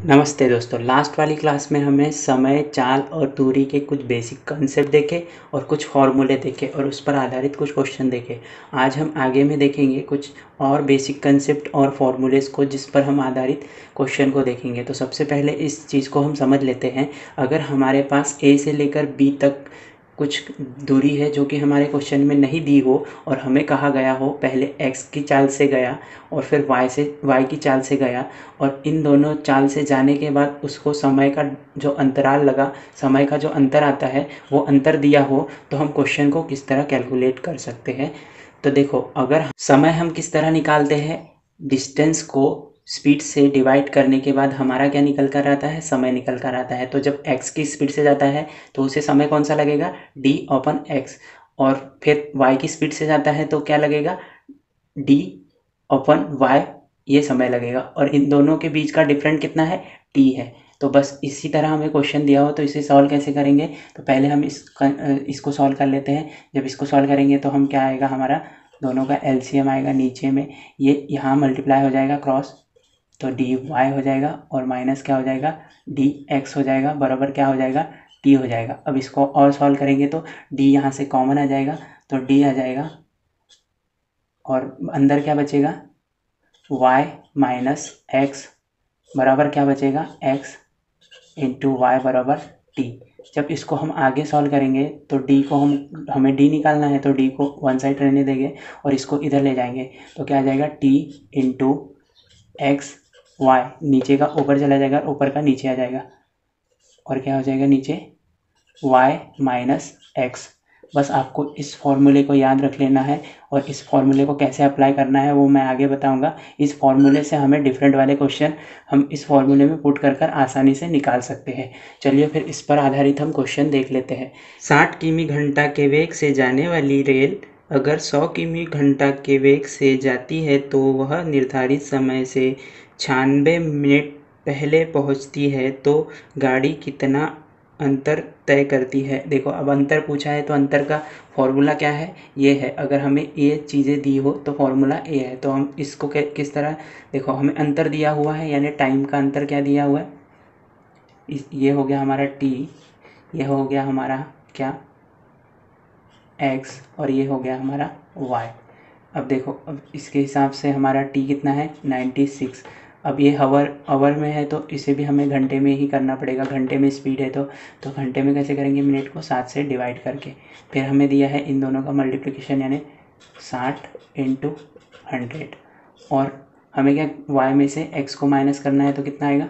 नमस्ते दोस्तों। लास्ट वाली क्लास में हमने समय, चाल और दूरी के कुछ बेसिक कंसेप्ट देखे और कुछ फॉर्मूले देखे और उस पर आधारित कुछ क्वेश्चन देखे। आज हम आगे में देखेंगे कुछ और बेसिक कंसेप्ट और फॉर्मूलेस को, जिस पर हम आधारित क्वेश्चन को देखेंगे। तो सबसे पहले इस चीज़ को हम समझ लेते हैं। अगर हमारे पास ए से लेकर बी तक कुछ दूरी है जो कि हमारे क्वेश्चन में नहीं दी हो और हमें कहा गया हो पहले x की चाल से गया और फिर y की चाल से गया, और इन दोनों चाल से जाने के बाद उसको समय का जो अंतराल लगा, समय का जो अंतर आता है वो अंतर दिया हो, तो हम क्वेश्चन को किस तरह कैलकुलेट कर सकते हैं। तो देखो, अगर समय हम किस तरह निकालते हैं, डिस्टेंस को स्पीड से डिवाइड करने के बाद हमारा क्या निकल कर आता है, समय निकल कर आता है। तो जब x की स्पीड से जाता है तो उसे समय कौन सा लगेगा, d/x, और फिर y की स्पीड से जाता है तो क्या लगेगा, d/y, ये समय लगेगा। और इन दोनों के बीच का डिफरेंट कितना है, t है। तो बस इसी तरह हमें क्वेश्चन दिया हो तो इसे सॉल्व कैसे करेंगे, तो पहले हम इसको सॉल्व कर लेते हैं। जब इसको सॉल्व करेंगे तो हम क्या आएगा, हमारा दोनों का एलसीएम आएगा नीचे में, ये यहाँ मल्टीप्लाई हो जाएगा क्रॉस, तो dy हो जाएगा और माइनस क्या हो जाएगा, dx हो जाएगा, बराबर क्या हो जाएगा, t हो जाएगा। अब इसको और सॉल्व करेंगे तो d यहाँ से कॉमन आ जाएगा तो d आ जाएगा और अंदर क्या बचेगा, y माइनस एक्स बराबर क्या बचेगा, x इंटू वाई बराबर t। जब इसको हम आगे सॉल्व करेंगे तो d को हमें d निकालना है, तो d को वन साइड रहने देंगे और इसको इधर ले जाएंगे तो क्या आ जाएगा, t इंटू एक्स वाई, नीचे का ऊपर चला जाएगा, ऊपर का नीचे आ जाएगा और क्या हो जाएगा नीचे, y माइनस एक्स। बस आपको इस फॉर्मूले को याद रख लेना है और इस फॉर्मूले को कैसे अप्लाई करना है वो मैं आगे बताऊंगा। इस फॉर्मूले से हमें डिफरेंट वाले क्वेश्चन हम इस फॉर्मूले में पुट कर आसानी से निकाल सकते हैं। चलिए फिर इस पर आधारित हम क्वेश्चन देख लेते हैं। 60 किमी घंटा के वेग से जाने वाली रेल अगर 100 किमी घंटा के वेग से जाती है तो वह निर्धारित समय से 96 मिनट पहले पहुंचती है, तो गाड़ी कितना अंतर तय करती है। देखो, अब अंतर पूछा है तो अंतर का फॉर्मूला क्या है, ये है। अगर हमें ये चीज़ें दी हो तो फॉर्मूला ये है। तो हम इसको किस तरह, देखो हमें अंतर दिया हुआ है यानी टाइम का अंतर क्या दिया हुआ है, ये हो गया हमारा t, ये हो गया हमारा क्या, x, और ये हो गया हमारा y। अब देखो, अब इसके हिसाब से हमारा t कितना है, 96। अब ये आवर में है तो इसे भी हमें घंटे में ही करना पड़ेगा, घंटे में स्पीड है तो घंटे में कैसे करेंगे, मिनट को 7 से डिवाइड करके। फिर हमें दिया है इन दोनों का मल्टीप्लिकेशन यानी 60 इंटू 100, और हमें क्या y में से x को माइनस करना है तो कितना आएगा,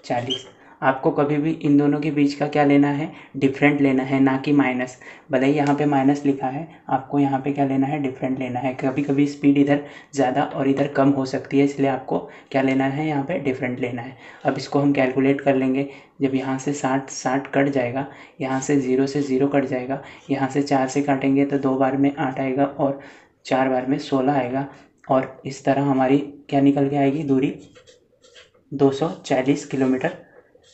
40। आपको कभी भी इन दोनों के बीच का क्या लेना है, डिफरेंट लेना है, ना कि माइनस। भले ही यहाँ पे माइनस लिखा है, आपको यहाँ पे क्या लेना है, डिफरेंट लेना है। कभी कभी स्पीड इधर ज़्यादा और इधर कम हो सकती है, इसलिए आपको क्या लेना है, यहाँ पे डिफरेंट लेना है। अब इसको हम कैलकुलेट कर लेंगे। जब यहाँ से 60 कट जाएगा, यहाँ से 0 से 0 कट जाएगा, यहाँ से 4 से काटेंगे तो 2 बार में 8 आएगा और 4 बार में 16 आएगा, और इस तरह हमारी क्या निकल के आएगी, दूरी 240 किलोमीटर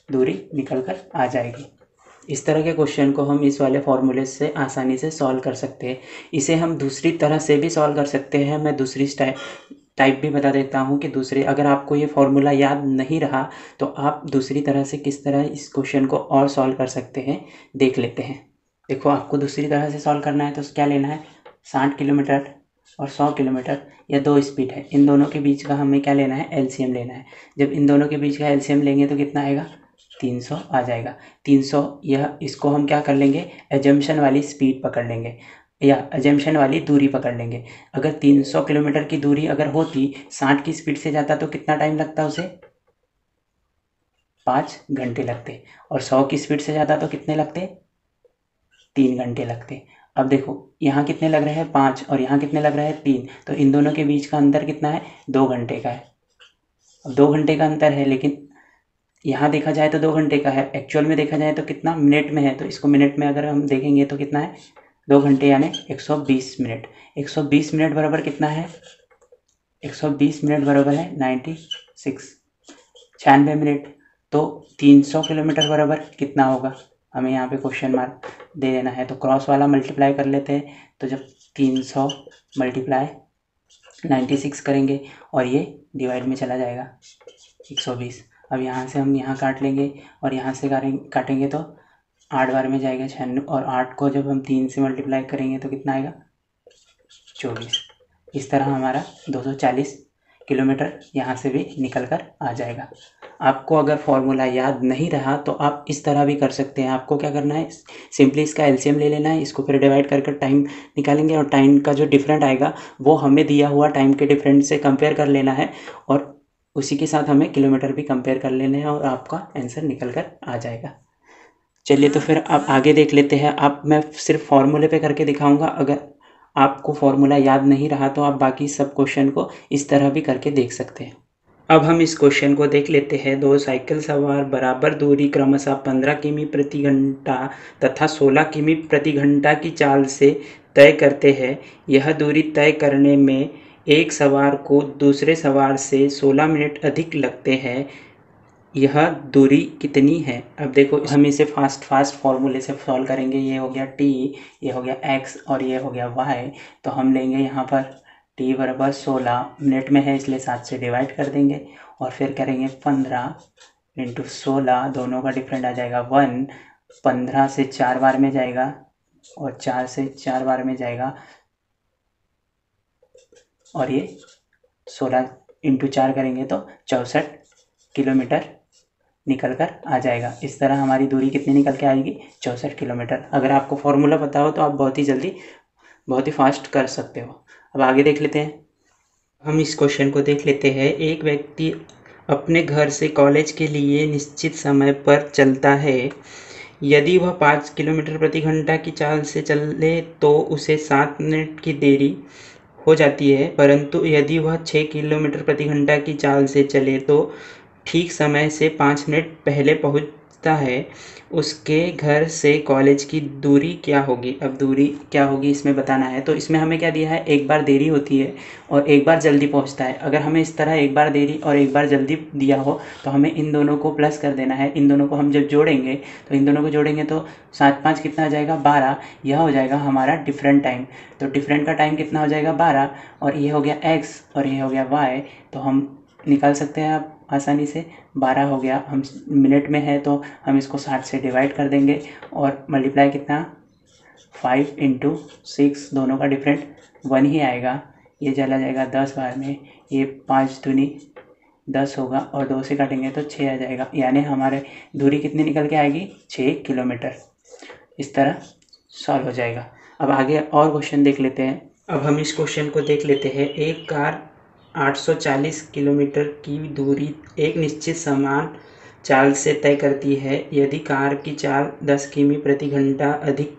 दूरी निकल कर आ जाएगी। इस तरह के क्वेश्चन को हम इस वाले फॉर्मूले से आसानी से सॉल्व कर सकते हैं। इसे हम दूसरी तरह से भी सॉल्व कर सकते हैं। मैं दूसरी टाइप भी बता देता हूँ कि दूसरे, अगर आपको ये फॉर्मूला याद नहीं रहा तो आप दूसरी तरह से किस तरह इस क्वेश्चन को और सॉल्व कर सकते हैं, देख लेते हैं। देखो, आपको दूसरी तरह से सॉल्व करना है तो क्या लेना है, 60 किलोमीटर और 100 किलोमीटर, या दो स्पीड है, इन दोनों के बीच का हमें क्या लेना है, एलसीएम लेना है। जब इन दोनों के बीच का एलसीएम लेंगे तो कितना आएगा, 300 आ जाएगा। 300, यह इसको हम क्या कर लेंगे, एजम्पशन वाली स्पीड पकड़ लेंगे या एजम्पशन वाली दूरी पकड़ लेंगे। अगर 300 किलोमीटर की दूरी अगर होती, 60 की स्पीड से जाता तो कितना टाइम लगता उसे, 5 घंटे लगते, और 100 की स्पीड से जाता तो कितने लगते, 3 घंटे लगते। अब देखो, यहाँ कितने लग रहे हैं, 5, और यहाँ कितने लग रहे हैं, 3, तो इन दोनों के बीच का अंतर कितना है, 2 घंटे का है। अब 2 घंटे का अंतर है, लेकिन यहाँ देखा जाए तो 2 घंटे का है, एक्चुअल में देखा जाए तो कितना मिनट में है, तो इसको मिनट में अगर हम देखेंगे तो कितना है, 2 घंटे यानी 120 मिनट। 120 मिनट बराबर कितना है, 120 मिनट बराबर है 96 मिनट। तो 300 किलोमीटर बराबर कितना होगा, हमें यहाँ पे क्वेश्चन मार्क दे देना है, तो क्रॉस वाला मल्टीप्लाई कर लेते हैं। तो जब 300 मल्टीप्लाई 96 करेंगे और ये डिवाइड में चला जाएगा 120, अब यहाँ से हम यहाँ काट लेंगे और यहाँ से काटेंगे तो 8 बार में जाएगा 96, और 8 को जब हम 3 से मल्टीप्लाई करेंगे तो कितना आएगा 24। इस तरह हमारा 240 किलोमीटर यहाँ से भी निकल कर आ जाएगा। आपको अगर फॉर्मूला याद नहीं रहा तो आप इस तरह भी कर सकते हैं। आपको क्या करना है, सिंपली इसका एलसीएम ले लेना है, इसको फिर डिवाइड कर टाइम निकालेंगे और टाइम का जो डिफरेंट आएगा वो हमें दिया हुआ टाइम के डिफरेंट से कंपेयर कर लेना है, और उसी के साथ हमें किलोमीटर भी कंपेयर कर लेने हैं और आपका आंसर निकल कर आ जाएगा। चलिए तो फिर आप आगे देख लेते हैं। आप मैं सिर्फ फार्मूले पे करके दिखाऊंगा, अगर आपको फार्मूला याद नहीं रहा तो आप बाकी सब क्वेश्चन को इस तरह भी करके देख सकते हैं। अब हम इस क्वेश्चन को देख लेते हैं। 2 साइकिल सवार बराबर दूरी क्रमशः 15 किमी प्रति घंटा तथा 16 किमी प्रति घंटा की चाल से तय करते हैं। यह दूरी तय करने में एक सवार को दूसरे सवार से 16 मिनट अधिक लगते हैं। यह दूरी कितनी है? अब देखो हम इसे फास्ट फॉर्मूले से सॉल्व करेंगे। ये हो गया t, ये हो गया x और ये हो गया y। तो हम लेंगे यहाँ पर t बराबर 16, मिनट में है इसलिए 7 से डिवाइड कर देंगे और फिर करेंगे 15 इंटू 16, दोनों का डिफरेंट आ जाएगा 1। 15 से 4 बार में जाएगा और 4 से 4 बार में जाएगा, और ये 16 इंटू 4 करेंगे तो 64 किलोमीटर निकल कर आ जाएगा। इस तरह हमारी दूरी कितनी निकल के आएगी 64 किलोमीटर। अगर आपको फॉर्मूला पता हो तो आप बहुत ही जल्दी बहुत ही फास्ट कर सकते हो। अब आगे देख लेते हैं। हम इस क्वेश्चन को देख लेते हैं। एक व्यक्ति अपने घर से कॉलेज के लिए निश्चित समय पर चलता है। यदि वह 5 किलोमीटर प्रति घंटा की चाल से चले तो उसे 7 मिनट की देरी हो जाती है, परंतु यदि वह 6 किलोमीटर प्रति घंटा की चाल से चले तो ठीक समय से 5 मिनट पहले पहुंचता है। उसके घर से कॉलेज की दूरी क्या होगी? अब दूरी क्या होगी इसमें बताना है। तो इसमें हमें क्या दिया है, एक बार देरी होती है और एक बार जल्दी पहुंचता है। अगर हमें इस तरह एक बार देरी और एक बार जल्दी दिया हो तो हमें इन दोनों को प्लस कर देना है। इन दोनों को हम जब जोड़ेंगे तो इन दोनों को जोड़ेंगे तो 7 5 कितना आ जाएगा 12। यह हो जाएगा हमारा डिफरेंट टाइम। तो डिफरेंट का टाइम कितना हो जाएगा 12, और ये हो गया x और ये हो गया y। तो हम निकाल सकते हैं आप आसानी से। 12 हो गया, हम मिनट में है तो हम इसको 60 से डिवाइड कर देंगे और मल्टीप्लाई कितना 5 इंटू 6, दोनों का डिफरेंट 1 ही आएगा। ये चला जाएगा 10 बार में, ये 5 दूनी 10 होगा और 2 से काटेंगे तो 6 आ जाएगा। यानी हमारे दूरी कितनी निकल के आएगी 6 किलोमीटर। इस तरह सॉल्व हो जाएगा। अब आगे और क्वेश्चन देख लेते हैं। अब हम इस क्वेश्चन को देख लेते हैं। एक कार 840 किलोमीटर की दूरी एक निश्चित समान चाल से तय करती है। यदि कार की चाल 10 किमी प्रति घंटा अधिक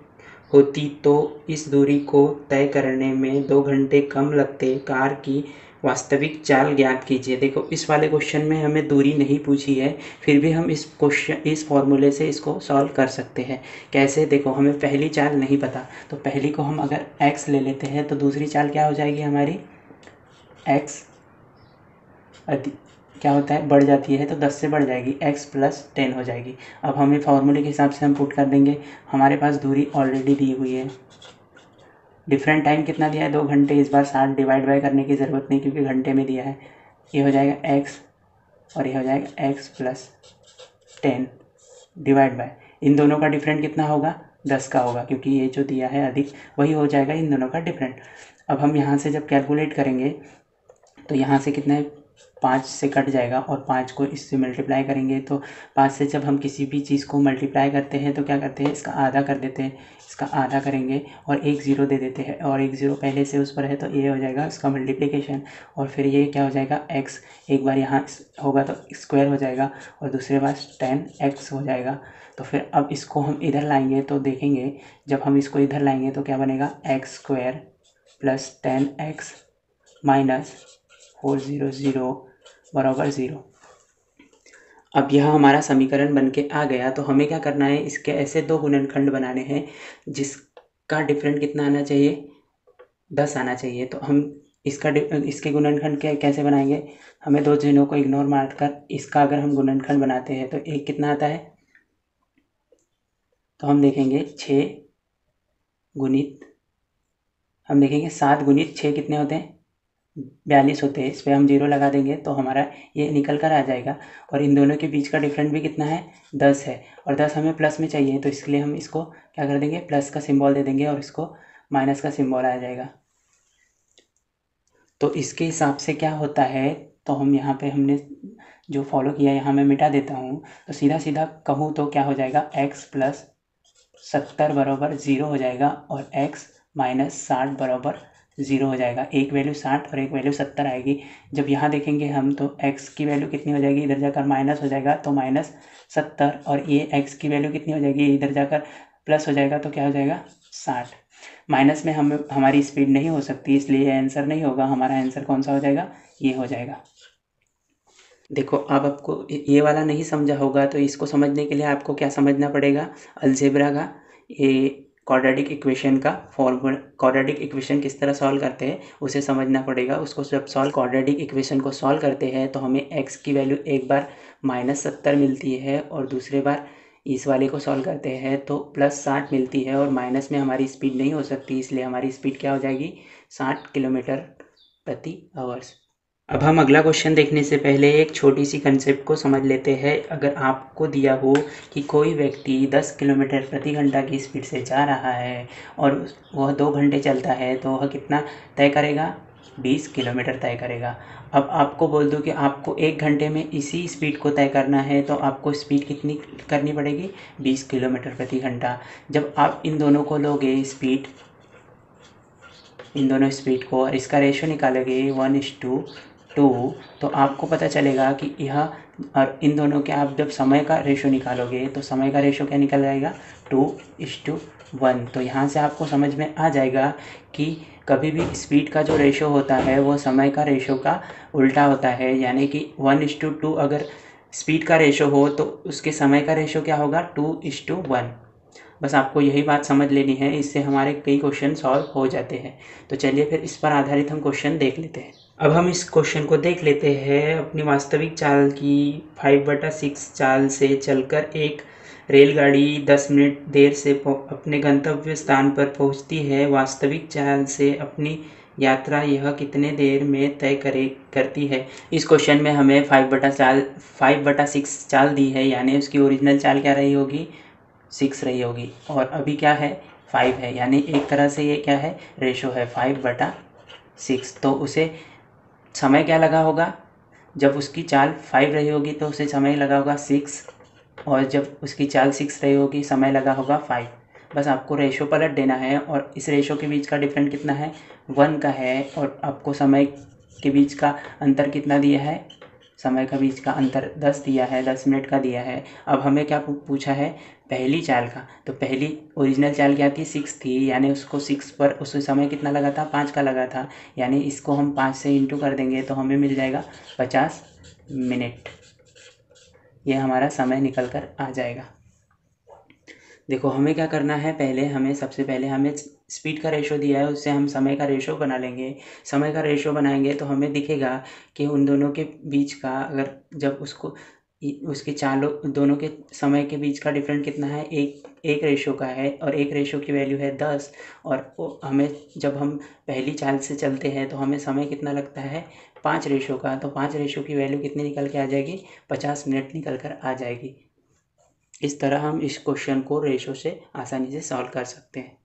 होती तो इस दूरी को तय करने में 2 घंटे कम लगते। कार की वास्तविक चाल ज्ञात कीजिए। देखो इस वाले क्वेश्चन में हमें दूरी नहीं पूछी है, फिर भी हम इस फॉर्मूले से इसको सॉल्व कर सकते हैं। कैसे? देखो हमें पहली चाल नहीं पता, तो पहली को हम अगर x ले लेते हैं तो दूसरी चाल क्या हो जाएगी हमारी x क्या होता है बढ़ जाती है तो 10 से बढ़ जाएगी, x प्लस 10 हो जाएगी। अब हमें फार्मूले के हिसाब से हम पुट कर देंगे। हमारे पास दूरी ऑलरेडी दी हुई है, डिफरेंट टाइम कितना दिया है 2 घंटे। इस बार 60 डिवाइड बाय करने की ज़रूरत नहीं क्योंकि घंटे में दिया है। ये हो जाएगा x और ये हो जाएगा x प्लस 10 डिवाइड बाय, इन दोनों का डिफरेंट कितना होगा 10 का होगा क्योंकि ये जो दिया है अधिक वही हो जाएगा इन दोनों का डिफरेंट। अब हम यहाँ से जब कैलकुलेट करेंगे तो यहाँ से कितना है 5 से कट जाएगा और 5 को इससे मल्टीप्लाई करेंगे तो 5 से जब हम किसी भी चीज़ को मल्टीप्लाई करते हैं तो क्या करते हैं इसका आधा कर देते हैं। इसका आधा करेंगे और एक ज़ीरो दे देते हैं और एक ज़ीरो पहले से उस पर है तो ये हो जाएगा इसका मल्टीप्लिकेशन, और फिर ये क्या हो जाएगा x। एक बार यहाँ होगा तो स्क्वायर हो जाएगा और दूसरे बार 10x हो जाएगा। तो फिर अब इसको हम इधर लाएंगे तो देखेंगे जब हम इसको इधर लाएंगे तो क्या बनेगा x square plus 10x minus 400 बराबर 0। अब यह हमारा समीकरण बन के आ गया। तो हमें क्या करना है, इसके ऐसे 2 गुणनखंड बनाने हैं जिसका डिफरेंट कितना आना चाहिए 10 आना चाहिए। तो हम इसके गुणनखंड कैसे बनाएंगे, हमें 2 चिन्हों को इग्नोर मारकर इसका अगर हम गुणनखंड बनाते हैं तो एक कितना आता है, तो हम देखेंगे 6 गुणित हम देखेंगे 7 गुणित 6 कितने होते हैं 42 होते हैं, इस पर हम 0 लगा देंगे तो हमारा ये निकल कर आ जाएगा। और इन दोनों के बीच का डिफरेंट भी कितना है, 10 है, और 10 हमें प्लस में चाहिए, तो इसके लिए हम इसको क्या कर देंगे, प्लस का सिंबल दे देंगे और इसको माइनस का सिंबल आ जाएगा। तो इसके हिसाब से क्या होता है, तो हम यहाँ पे हमने जो फॉलो किया यहाँ मैं मिटा देता हूँ। तो सीधा सीधा कहूँ तो क्या हो जाएगा, x प्लस 70 बराबर 0 हो जाएगा और x माइनस 60 बराबर 0 हो जाएगा। एक वैल्यू 60 और एक वैल्यू 70 आएगी। जब यहाँ देखेंगे हम तो x की वैल्यू कितनी हो जाएगी, इधर जाकर माइनस हो जाएगा तो माइनस 70, और ये x की वैल्यू कितनी हो जाएगी, इधर जाकर प्लस हो जाएगा तो क्या हो जाएगा, 60। माइनस में हम हमारी स्पीड नहीं हो सकती, इसलिए ये आंसर नहीं होगा। हमारा आंसर कौन सा हो जाएगा, ये हो जाएगा। देखो अब आपको ये वाला नहीं समझा होगा तो इसको समझने के लिए आपको क्या समझना पड़ेगा, अलजेब्रा का ये क्वाड्रेटिक इक्वेशन का फॉर्मूला, क्वाड्रेटिक इक्वेशन किस तरह सॉल्व करते हैं उसे समझना पड़ेगा। उसको जब क्वाड्रेटिक इक्वेशन को सॉल्व करते हैं तो हमें x की वैल्यू एक बार -70 मिलती है और दूसरे बार इस वाले को सॉल्व करते हैं तो +60 मिलती है, और माइनस में हमारी स्पीड नहीं हो सकती, इसलिए हमारी स्पीड क्या हो जाएगी, 60 किलोमीटर प्रति आवर्स। अब हम अगला क्वेश्चन देखने से पहले एक छोटी सी कंसेप्ट को समझ लेते हैं। अगर आपको दिया हो कि कोई व्यक्ति 10 किलोमीटर प्रति घंटा की स्पीड से जा रहा है और वह 2 घंटे चलता है तो वह कितना तय करेगा, 20 किलोमीटर तय करेगा। अब आपको बोल दूं कि आपको 1 घंटे में इसी स्पीड को तय करना है तो आपको स्पीड कितनी करनी पड़ेगी, 20 किलोमीटर प्रति घंटा। जब आप इन दोनों को लोगे स्पीड, इन दोनों स्पीड को और इसका रेशो निकालोगे 1:2, तो आपको पता चलेगा कि यह, और इन दोनों के आप जब समय का रेशो निकालोगे तो समय का रेशो क्या निकल आएगा, 2:1। तो यहाँ से आपको समझ में आ जाएगा कि कभी भी स्पीड का जो रेशो होता है वो समय का रेशो का उल्टा होता है, यानी कि 1:2 अगर स्पीड का रेशो हो तो उसके समय का रेशो क्या होगा, 2:1। बस आपको यही बात समझ लेनी है, इससे हमारे कई क्वेश्चन सॉल्व हो जाते हैं। तो चलिए फिर इस पर आधारित हम क्वेश्चन देख लेते हैं। अब हम इस क्वेश्चन को देख लेते हैं। अपनी वास्तविक चाल की 5/6 चाल से चलकर एक रेलगाड़ी 10 मिनट देर से अपने गंतव्य स्थान पर पहुंचती है। वास्तविक चाल से अपनी यात्रा यह कितने देर में तय करती है। इस क्वेश्चन में हमें 5/6 चाल दी है, यानी उसकी ओरिजिनल चाल क्या रही होगी, 6 रही होगी, और अभी क्या है, 5 है, यानी एक तरह से ये क्या है, रेशो है 5/6। तो उसे समय क्या लगा होगा, जब उसकी चाल 5 रही होगी तो उसे समय लगा होगा 6, और जब उसकी चाल 6 रही होगी समय लगा होगा 5। बस आपको रेशो पलट देना है, और इस रेशो के बीच का डिफरेंट कितना है, 1 का है, और आपको समय के बीच का अंतर कितना दिया है, समय का बीच का अंतर 10 दिया है, 10 मिनट का दिया है। अब हमें क्या पूछा है, पहली चाल का। तो पहली ओरिजिनल चाल क्या थी, 6 थी, यानी उसको 6 पर उस समय कितना लगा था, 5 का लगा था, यानी इसको हम 5 से इंटू कर देंगे तो हमें मिल जाएगा 50 मिनट। ये हमारा समय निकल कर आ जाएगा। देखो हमें क्या करना है, सबसे पहले हमें स्पीड का रेशो दिया है, उससे हम समय का रेशो बना लेंगे। समय का रेशो बनाएंगे तो हमें दिखेगा कि उन दोनों के बीच का, अगर जब उसके चालों दोनों के समय के बीच का डिफरेंट कितना है, एक रेशो का है, और एक रेशो की वैल्यू है 10। और हमें जब हम पहली चाल से चलते हैं तो हमें समय कितना लगता है, 5 रेशो का। तो 5 रेशो की वैल्यू कितनी निकल के आ जाएगी, 50 मिनट निकल कर आ जाएगी। इस तरह हम इस क्वेश्चन को रेशो से आसानी से सॉल्व कर सकते हैं।